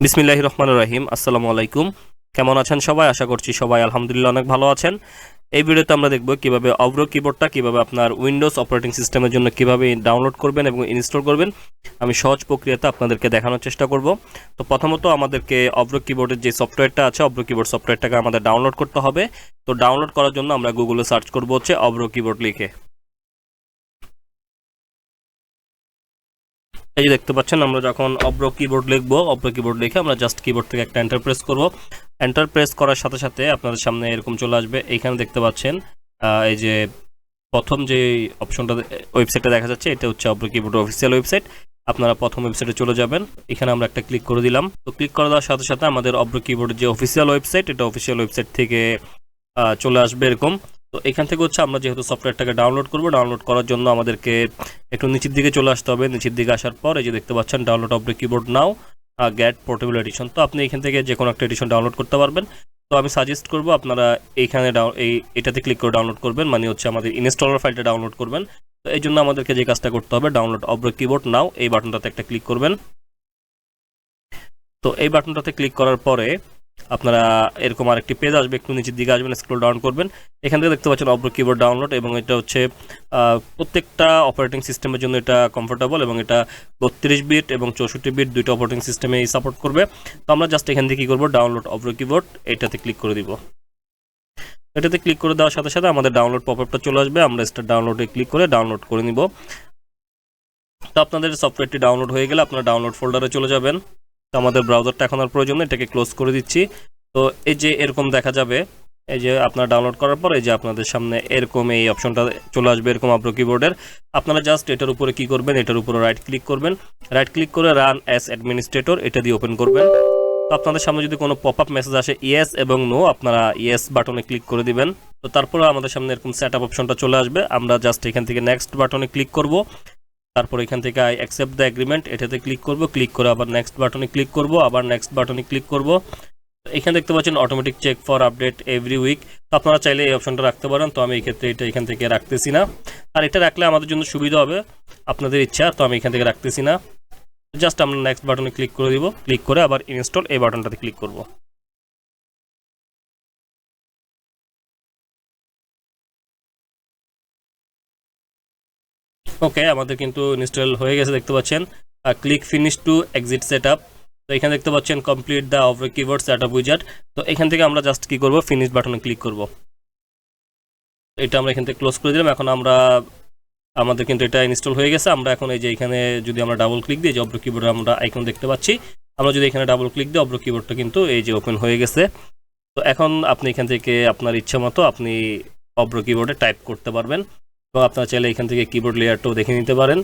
বিসমিল্লাহির রহমানির রহিম। আসসালামু আলাইকুম। কেমন আছেন সবাই? আশা করছি সবাই আলহামদুলিল্লাহ অনেক ভালো আছেন। এই ভিডিওতে আমরা দেখব কিভাবে অভ্র কিবোর্ডটা কিভাবে আপনার উইন্ডোজ অপারেটিং সিস্টেমের জন্য কিভাবে ডাউনলোড করবেন এবং ইনস্টল করবেন। আমি সহজ প্রক্রিয়াতে আপনাদেরকে দেখানোর চেষ্টা করব। তো প্রথমত আমাদেরকে অভ্র কিবোর্ডের যে সফটওয়্যারটা আছে অভ্র কিবোর্ড সফটওয়্যারটাকে আমাদের ডাউনলোড করতে হবে। তো ডাউনলোড করার জন্য আমরা গুগলে সার্চ করব হচ্ছে অভ্র কিবোর্ড লিখে। এই যে দেখতে পাচ্ছেন, আমরা যখন অভ্র কিবোর্ড লিখবো, অভ্র কিবোর্ড লিখে আমরা জাস্ট কিবোর্ড থেকে একটা এন্টার প্রেস করব। এন্টার প্রেস করার সাথে সাথে আপনাদের সামনে এরকম চলে আসবে। এইখানে দেখতে পাচ্ছেন এই যে প্রথম যে অপশনটা ওয়েবসাইটটা দেখা যাচ্ছে, এটা হচ্ছে অভ্র কিবোর্ডের অফিসিয়াল ওয়েবসাইট। আপনারা প্রথম ওয়েবসাইটে চলে যাবেন। এখানে আমরা একটা ক্লিক করে দিলাম। তো ক্লিক করে দেওয়ার সাথে সাথে আমাদের অভ্র কিবোর্ডের যে অফিসিয়াল ওয়েবসাইট, এটা অফিসিয়াল ওয়েবসাইট থেকে চলে আসবে এরকম। তো এখান থেকে হচ্ছে আমরা যেহেতু সফটওয়্যারটাকে ডাউনলোড করব, ডাউনলোড করার জন্য আমাদেরকে একটু নিচের দিকে চলে আসতে হবে। নিচের দিকে আসার পর এই যে দেখতে পাচ্ছেন download Avro keyboard now get portable edition. তো আপনি এখান থেকে যে কোনো একটা এডিশন ডাউনলোড করতে পারবেন। তো আমি সাজেস্ট করব আপনারা এইখানে এটাতে ক্লিক করে ডাউনলোড করবেন, মানে হচ্ছে আমাদের ইনস্টলার ফাইলটা ডাউনলোড করবেন। তো এই জন্য আমাদেরকে যে কাজটা করতে হবে, ডাউনলোড অভ্র কিবোর্ড নাও এই বাটনটাতে একটা ক্লিক করবেন। তো এই বাটনটাতে ক্লিক করার পরে আপনারা এরকম আরেকটি পেজ আসবে, একটু নিচের দিকে আসবেন, স্ক্রল ডাউন করবেন। এখান থেকে দেখতে পাচ্ছেন অভ্র কিবোর্ড ডাউনলোড, এবং এটা হচ্ছে প্রত্যেকটা অপারেটিং সিস্টেমের জন্য এটা কমফোর্টেবল, এবং এটা 32 বিট এবং 64 বিট দুইটা অপারেটিং সিস্টেমে সাপোর্ট করবে। তো আমরা জাস্ট এখান থেকে কী করবো, ডাউনলোড অভ্র কিবোর্ড এটাতে ক্লিক করে দিব। এটাতে ক্লিক করে দেওয়ার সাথে সাথে আমাদের ডাউনলোড পপআপটা চলে আসবে। আমরা স্টার্ট ডাউনলোডে ক্লিক করে ডাউনলোড করে নিব। তো আপনাদের সফটওয়্যারটি ডাউনলোড হয়ে গেলে আপনারা ডাউনলোড ফোল্ডারে চলে যাবেন। তো আমাদের ব্রাউজারটা এখন আর প্রয়োজন নেই, এটাকে ক্লোজ করে দিচ্ছি। তো এই যে এরকম দেখা যাবে, এই যে আপনারা ডাউনলোড করার পর এই যে আপনাদের সামনে এরকম এই অপশনটা চলে আসবে এরকম অভ্র কিবোর্ডের। আপনারা জাস্ট এটার উপরে কি করবেন, এটার উপরে রাইট ক্লিক করবেন। রাইট ক্লিক করে রান অ্যাজ অ্যাডমিনিস্ট্রেটর এটা দিয়ে ওপেন করবেন। তো আপনাদের সামনে যদি কোনো পপ আপ মেসেজ আসে ইয়েস এবং নো, আপনারা ইয়েস বাটনে ক্লিক করে দিবেন। তো তারপরে আমাদের সামনে এরকম সেট আপ অপশনটা চলে আসবে। আমরা জাস্ট এখান থেকে নেক্সট বাটনে ক্লিক করব। তারপর এখান থেকে আই অ্যাকসেপ্ট দ্য এগ্রিমেন্ট এটাতে ক্লিক করব। ক্লিক করে আবার নেক্সট বাটনে ক্লিক করব, আবার নেক্সট বাটনে ক্লিক করব। এখানে দেখতে পাচ্ছেন automatic check for update every week. তো আপনারা চাইলে এই অপশনটা রাখতে পারেন। তো আমি এই ক্ষেত্রে এটা এখান থেকে রাখতেছি না, আর এটা রাখলে আমাদের জন্য সুবিধা হবে, আপনাদের ইচ্ছা। তো আমি এখান থেকে রাখতেছি না। জাস্ট আমরা নেক্সট বাটনে ক্লিক করে দিব। ক্লিক করে আবার ইনস্টল এই বাটনটাতে ক্লিক করব। ওকে, আমাদের কিন্তু ইনস্টল হয়ে গেছে দেখতে পাচ্ছেন। Click finish to exit setup. তো এখানে দেখতে পাচ্ছেন complete the Avro keyboard setup wizard. তো এখান থেকে আমরা জাস্ট কি করব, ফিনিশ বাটনে ক্লিক করব। এটা আমরা এখান থেকে ক্লোজ করে দিলাম। এখন আমাদের কিন্তু এটা ইনস্টল হয়ে গেছে। আমরা এখন এই যে এখানে যদি আমরা ডাবল ক্লিক দিই, যে অভ্র কিবোর্ডে আমরা আইকন দেখতে পাচ্ছি, আমরা যদি এখানে ডাবল ক্লিক দিই অভ্র কিবোর্ডটা কিন্তু এই যে ওপেন হয়ে গেছে। তো এখন আপনি এখান থেকে আপনার ইচ্ছা মতো আপনি অভ্র কিবোর্ডে টাইপ করতে পারবেন, এবং আপনারা চাইলে এখান থেকে কিবোর্ড লেয়ারটাও দেখে নিতে পারেন।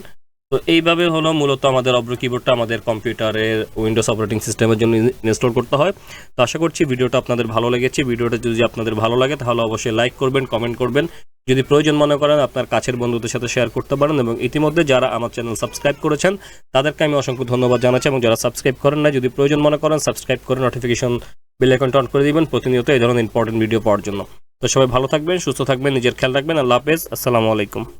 তো এইভাবে হলো মূলত আমাদের অভ্র কিবোর্ডটা আমাদের কম্পিউটারের উইন্ডোজ অপারেটিং সিস্টেমের জন্য ইনস্টল করতে হয়। তো আশা করছি ভিডিওটা আপনাদের ভালো লেগেছে। ভিডিওটা যদি আপনাদের ভালো লাগে তাহলে অবশ্যই লাইক করবেন, কমেন্ট করবেন। যদি প্রয়োজন মনে করেন আপনার কাছের বন্ধুদের সাথে শেয়ার করতে পারেন, এবং ইতিমধ্যে যারা আমার চ্যানেল সাবস্ক্রাইব করেছেন তাদেরকে আমি অসংখ্য ধন্যবাদ জানাচ্ছি, এবং যারা সাবস্ক্রাইব করেন না, যদি প্রয়োজন মনে করেন সাবস্ক্রাইব করে নোটিফিকেশন বেল আইকনটা অন করে দিবেন প্রতিনিয়ত এই ধরনের ইম্পর্টেন্ট ভিডিও পাওয়ার জন্য। তো সবাই ভালো থাকবেন, সুস্থ থাকবেন, নিজের খেয়াল রাখবেন। আল্লাহ হাফেজ, আসসালামু আলাইকুম।